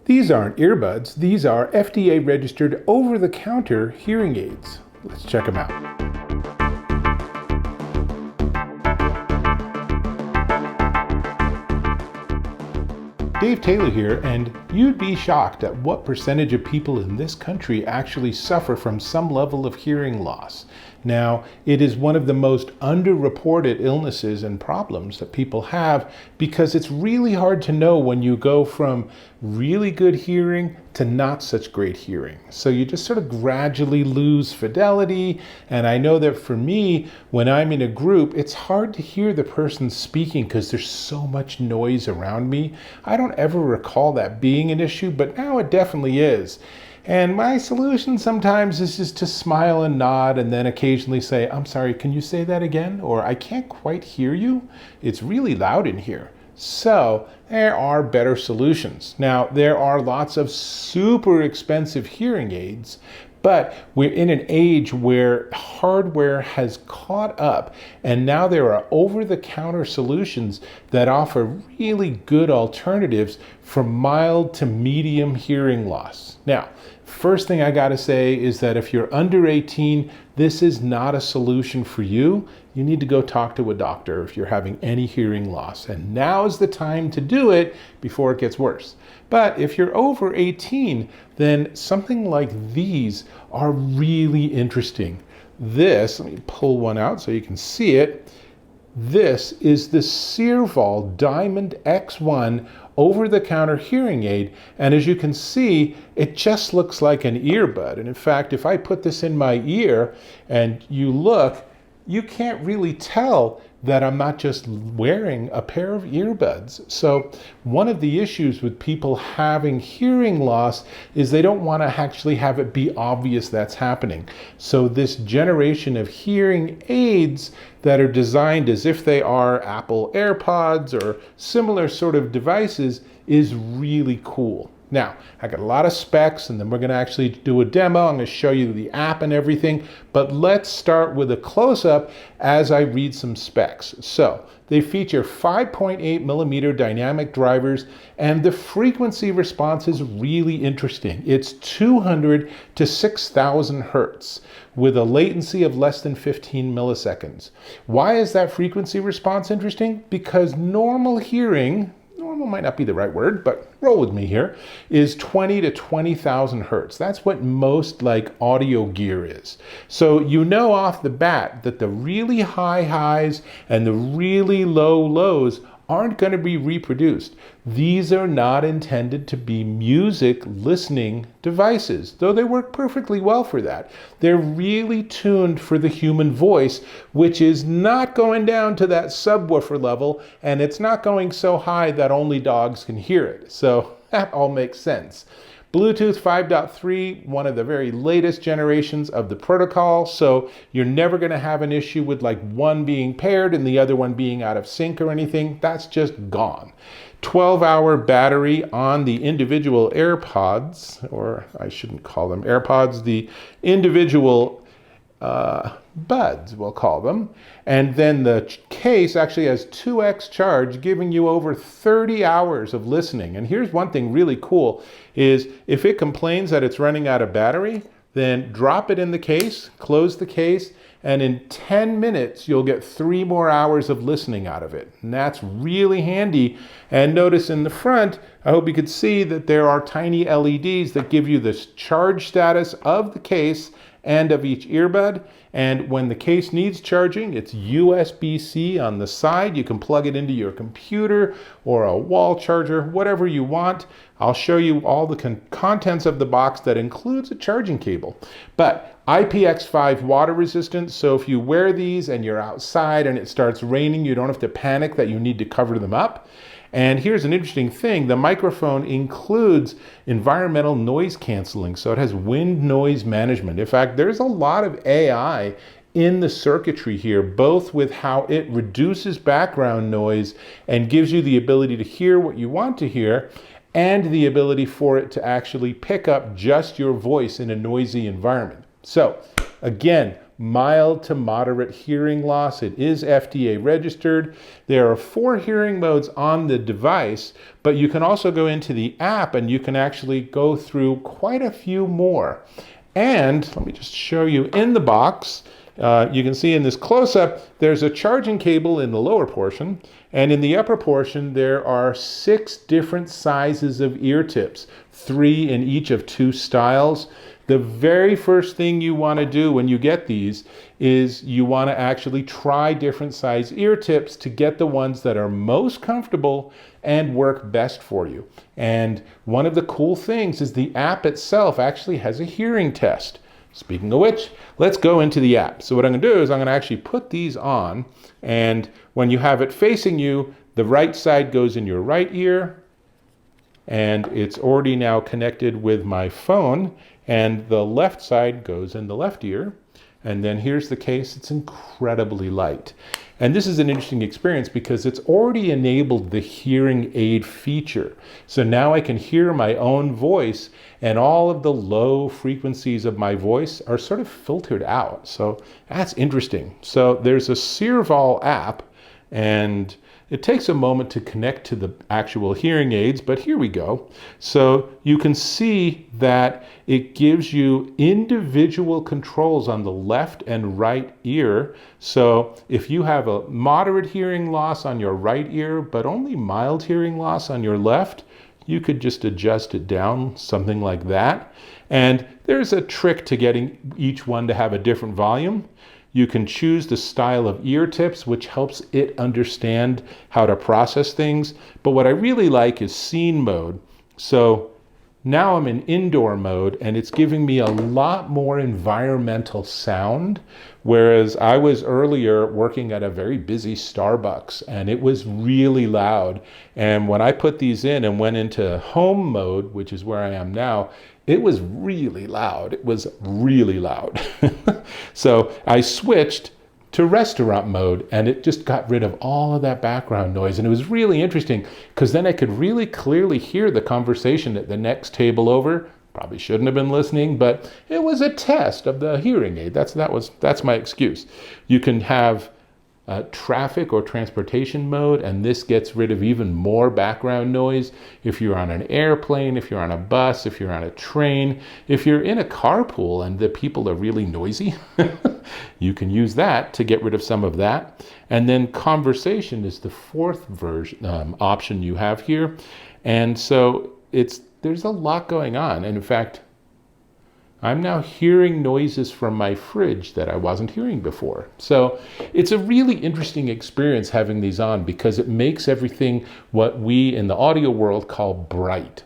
These aren't earbuds, these are FDA-registered over-the-counter hearing aids. Let's check them out. Dave Taylor here, and you'd be shocked at what percentage of people in this country actually suffer from some level of hearing loss. Now, it is one of the most underreported illnesses and problems that people have because it's really hard to know when you go from really good hearing to not such great hearing. So you just sort of gradually lose fidelity. And I know that for me, when I'm in a group, it's hard to hear the person speaking because there's so much noise around me. I don't ever recall that being an issue, but now it definitely is. And my solution sometimes is just to smile and nod and then occasionally say, "I'm sorry, can you say that again?" Or "I can't quite hear you. It's really loud in here." So there are better solutions. Now, there are lots of super expensive hearing aids, but we're in an age where hardware has caught up, and now there are over-the-counter solutions that offer really good alternatives for mild to medium hearing loss. Now, first thing I gotta say is that if you're under 18, this is not a solution for you. You need to go talk to a doctor if you're having any hearing loss. And now is the time to do it before it gets worse. But if you're over 18, then something like these are really interesting. This, let me pull one out so you can see it. This is the Cearvol Diamond X1 over-the-counter hearing aid, and as you can see, it just looks like an earbud. And in fact, if I put this in my ear and you look, you can't really tell that I'm not just wearing a pair of earbuds. So one of the issues with people having hearing loss is they don't want to actually have it be obvious that's happening. So this generation of hearing aids that are designed as if they are Apple AirPods or similar sort of devices is really cool. Now, I got a lot of specs, and then we're going to actually do a demo. I'm going to show you the app and everything, but let's start with a close-up as I read some specs. So they feature 5.8 millimeter dynamic drivers, and the frequency response is really interesting. It's 200 to 6,000 hertz with a latency of less than 15 milliseconds. Why is that frequency response interesting? Because normal hearing, normal might not be the right word, but roll with me here, is 20 to 20,000 hertz. That's what most like audio gear is. So you know off the bat that the really high highs and the really low lows aren't going to be reproduced. These are not intended to be music listening devices, though they work perfectly well for that. They're really tuned for the human voice, which is not going down to that subwoofer level, and it's not going so high that only dogs can hear it. So that all makes sense. Bluetooth 5.3, one of the very latest generations of the protocol, so you're never going to have an issue with like one being paired and the other one being out of sync or anything. That's just gone. 12-hour battery on the individual AirPods, or I shouldn't call them AirPods, the individual buds, we'll call them. And then the case actually has 2x charge, giving you over 30 hours of listening. And here's one thing really cool is if it complains that it's running out of battery, then drop it in the case, close the case, and in 10 minutes, you'll get 3 more hours of listening out of it. And that's really handy. And notice in the front, I hope you could see that there are tiny LEDs that give you the charge status of the case and of each earbud. And when the case needs charging, it's USB-C on the side. You can plug it into your computer or a wall charger, whatever you want. I'll show you all the contents of the box that includes a charging cable. But IPX5 water resistant, so if you wear these and you're outside and it starts raining, you don't have to panic that you need to cover them up. And here's an interesting thing. The microphone includes environmental noise canceling, so it has wind noise management. In fact, there's a lot of AI in the circuitry here, both with how it reduces background noise and gives you the ability to hear what you want to hear, and the ability for it to actually pick up just your voice in a noisy environment. So again, mild to moderate hearing loss. It is FDA registered. There are 4 hearing modes on the device, but you can also go into the app and you can actually go through quite a few more. And let me just show you in the box. You can see in this close-up, there's a charging cable in the lower portion, and in the upper portion, there are 6 different sizes of ear tips, 3 in each of 2 styles. The very first thing you want to do when you get these is you want to actually try different size ear tips to get the ones that are most comfortable and work best for you. And one of the cool things is the app itself actually has a hearing test. Speaking of which, let's go into the app. So what I'm going to do is I'm going to actually put these on, and when you have it facing you, the right side goes in your right ear, and it's already now connected with my phone, and the left side goes in the left ear. And then here's the case. It's incredibly light. And this is an interesting experience because it's already enabled the hearing aid feature. So now I can hear my own voice, and all of the low frequencies of my voice are sort of filtered out. So that's interesting. So there's a Cearvol app, and it takes a moment to connect to the actual hearing aids, but here we go. So you can see that it gives you individual controls on the left and right ear. So if you have a moderate hearing loss on your right ear, but only mild hearing loss on your left, you could just adjust it down, something like that. And there's a trick to getting each one to have a different volume. You can choose the style of ear tips, which helps it understand how to process things. But what I really like is scene mode. So now I'm in indoor mode, and it's giving me a lot more environmental sound, whereas I was earlier working at a very busy Starbucks, and it was really loud. And when I put these in and went into home mode, which is where I am now, it was really loud. It was really loud. So I switched to restaurant mode, and it just got rid of all of that background noise. And it was really interesting because then I could really clearly hear the conversation at the next table over. Probably shouldn't have been listening, but it was a test of the hearing aid. That's my excuse. You can have traffic or transportation mode, and this gets rid of even more background noise. If you're on an airplane, if you're on a bus, if you're on a train, if you're in a carpool and the people are really noisy, you can use that to get rid of some of that. And then conversation is the 4th version option you have here. And so there's a lot going on. And in fact, I'm now hearing noises from my fridge that I wasn't hearing before. So it's a really interesting experience having these on because it makes everything what we in the audio world call bright.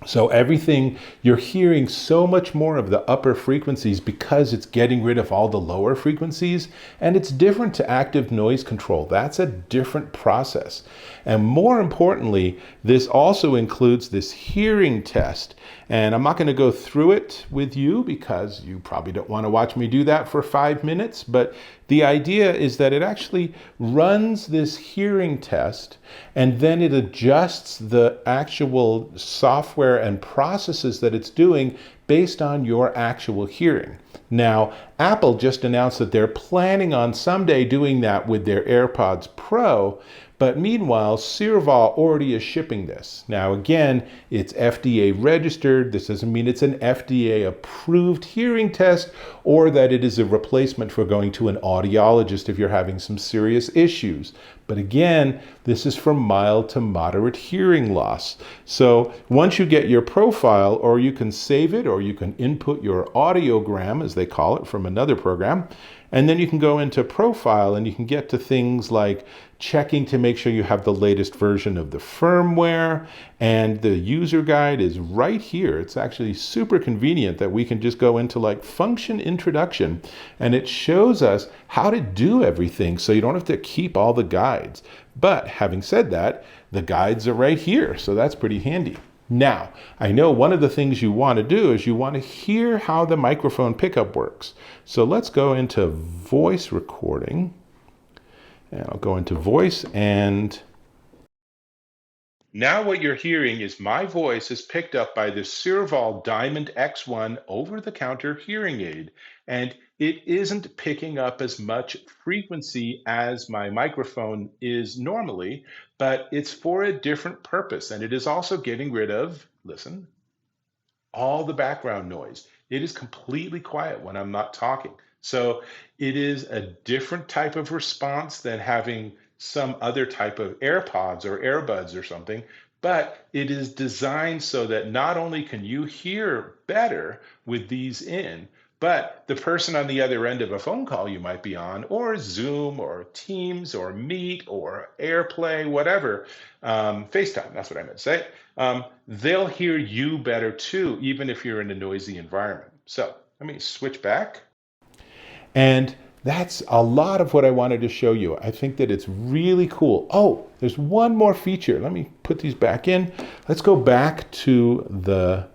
So everything, you're hearing so much more of the upper frequencies because it's getting rid of all the lower frequencies, and it's different to active noise control. That's a different process. And more importantly, this also includes this hearing test. And I'm not going to go through it with you because you probably don't want to watch me do that for 5 minutes, but the idea is that it actually runs this hearing test, and then it adjusts the actual software and processes that it's doing based on your actual hearing. Now, Apple just announced that they're planning on someday doing that with their AirPods Pro, but meanwhile, Cearvol already is shipping this. Now, again, it's FDA registered. This doesn't mean it's an FDA approved hearing test or that it is a replacement for going to an audiologist if you're having some serious issues. But again, this is for mild to moderate hearing loss. So once you get your profile, or you can save it, or you can input your audiogram, as they call it, from another program, and then you can go into profile and you can get to things like checking to make sure you have the latest version of the firmware, and the user guide is right here. It's actually super convenient that we can just go into like function introduction, and it shows us how to do everything so you don't have to keep all the guides. But having said that, the guides are right here, so that's pretty handy. Now, I know one of the things you want to do is you want to hear how the microphone pickup works. So let's go into voice recording. And I'll go into voice, and Now what you're hearing is my voice is picked up by the Cearvol Diamond X1 over-the-counter hearing aid, and it isn't picking up as much frequency as my microphone is normally, but it's for a different purpose, and it is also getting rid of, listen, all the background noise. It is completely quiet when I'm not talking. So it is a different type of response than having some other type of AirPods or earbuds or something, but it is designed so that not only can you hear better with these in, but the person on the other end of a phone call you might be on, or Zoom, or Teams, or Meet, or AirPlay, whatever, FaceTime, that's what I meant to say, they'll hear you better too, even if you're in a noisy environment. So let me switch back. And that's a lot of what I wanted to show you. I think that it's really cool. Oh, there's one more feature. Let me put these back in. Let's go back to the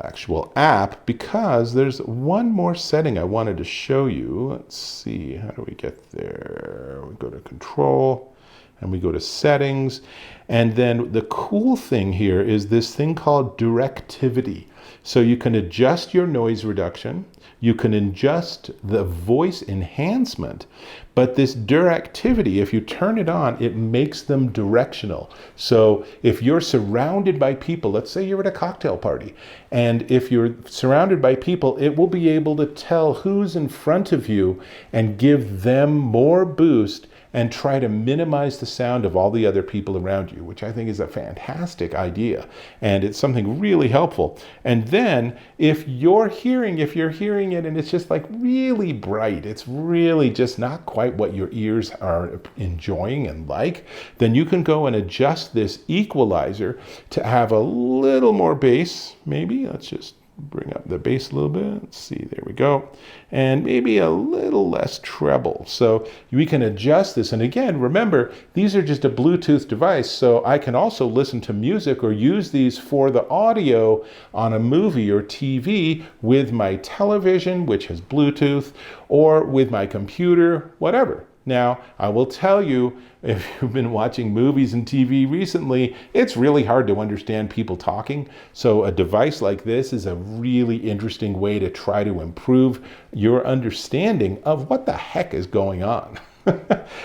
actual app, because there's one more setting I wanted to show you. Let's see, how do we get there? We go to control and we go to settings. And then the cool thing here is this thing called directivity. So you can adjust your noise reduction, you can adjust the voice enhancement, but this directivity, if you turn it on, it makes them directional. So if you're surrounded by people, let's say you're at a cocktail party, and if you're surrounded by people, it will be able to tell who's in front of you and give them more boost and try to minimize the sound of all the other people around you, which I think is a fantastic idea. And it's something really helpful. And then if you're hearing it and it's just like really bright, it's really just not quite what your ears are enjoying and like, then you can go and adjust this equalizer to have a little more bass, maybe. Let's just bring up the bass a little bit. Let's see, there we go. And maybe a little less treble. So we can adjust this. And again, remember, these are just a Bluetooth device, so I can also listen to music or use these for the audio on a movie or TV with my television, which has Bluetooth, or with my computer, whatever. Now, I will tell you, if you've been watching movies and TV recently, it's really hard to understand people talking. So a device like this is a really interesting way to try to improve your understanding of what the heck is going on.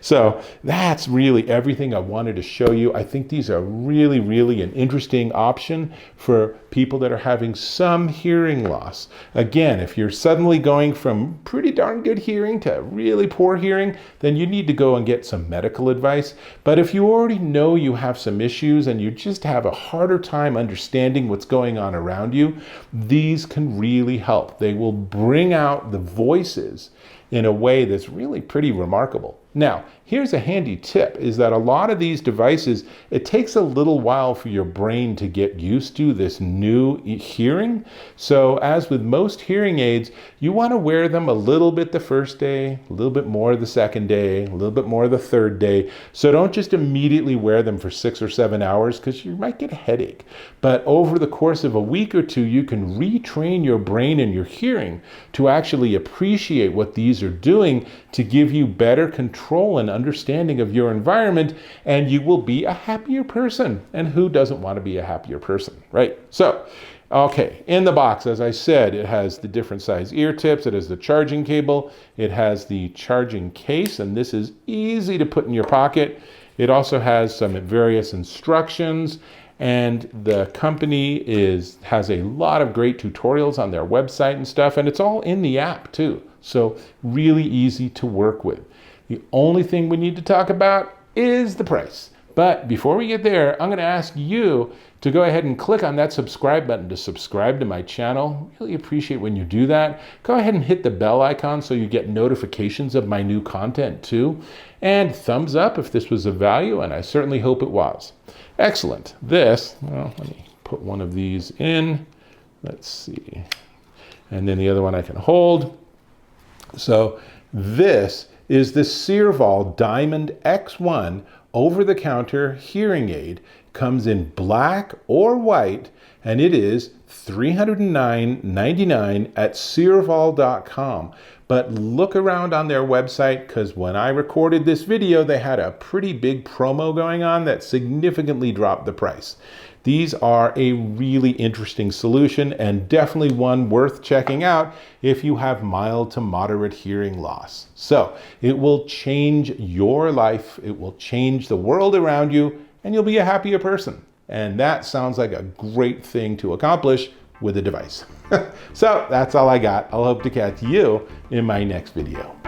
So that's really everything I wanted to show you. I think these are really, really an interesting option for people that are having some hearing loss. Again, if you're suddenly going from pretty darn good hearing to really poor hearing, then you need to go and get some medical advice. But if you already know you have some issues and you just have a harder time understanding what's going on around you, these can really help. They will bring out the voices in a way that's really pretty remarkable. Now, here's a handy tip, is that a lot of these devices, it takes a little while for your brain to get used to this new hearing. So as with most hearing aids, you want to wear them a little bit the first day, a little bit more the second day, a little bit more the third day. So don't just immediately wear them for 6 or 7 hours, because you might get a headache. But over the course of a week or two, you can retrain your brain and your hearing to actually appreciate what these are doing to give you better control and understanding of your environment, and you will be a happier person. And who doesn't want to be a happier person, right? So, okay, in the box, as I said, it has the different size ear tips, it has the charging cable, it has the charging case, and this is easy to put in your pocket. It also has some various instructions, and the company has a lot of great tutorials on their website and stuff, and it's all in the app too. So really easy to work with. The only thing we need to talk about is the price. But before we get there, I'm going to ask you to go ahead and click on that subscribe button to subscribe to my channel. Really appreciate when you do that. Go ahead and hit the bell icon so you get notifications of my new content too. And thumbs up if this was of value, and I certainly hope it was. Excellent. This, well, let me put one of these in. Let's see. And then the other one I can hold. So this is the Cearvol Diamond X1 over-the-counter hearing aid, comes in black or white, and it is $309.99 at Cearvol.com. But look around on their website, because when I recorded this video, they had a pretty big promo going on that significantly dropped the price. These are a really interesting solution and definitely one worth checking out if you have mild to moderate hearing loss. So it will change your life, it will change the world around you, and you'll be a happier person. And that sounds like a great thing to accomplish with a device. So that's all I got. I'll hope to catch you in my next video.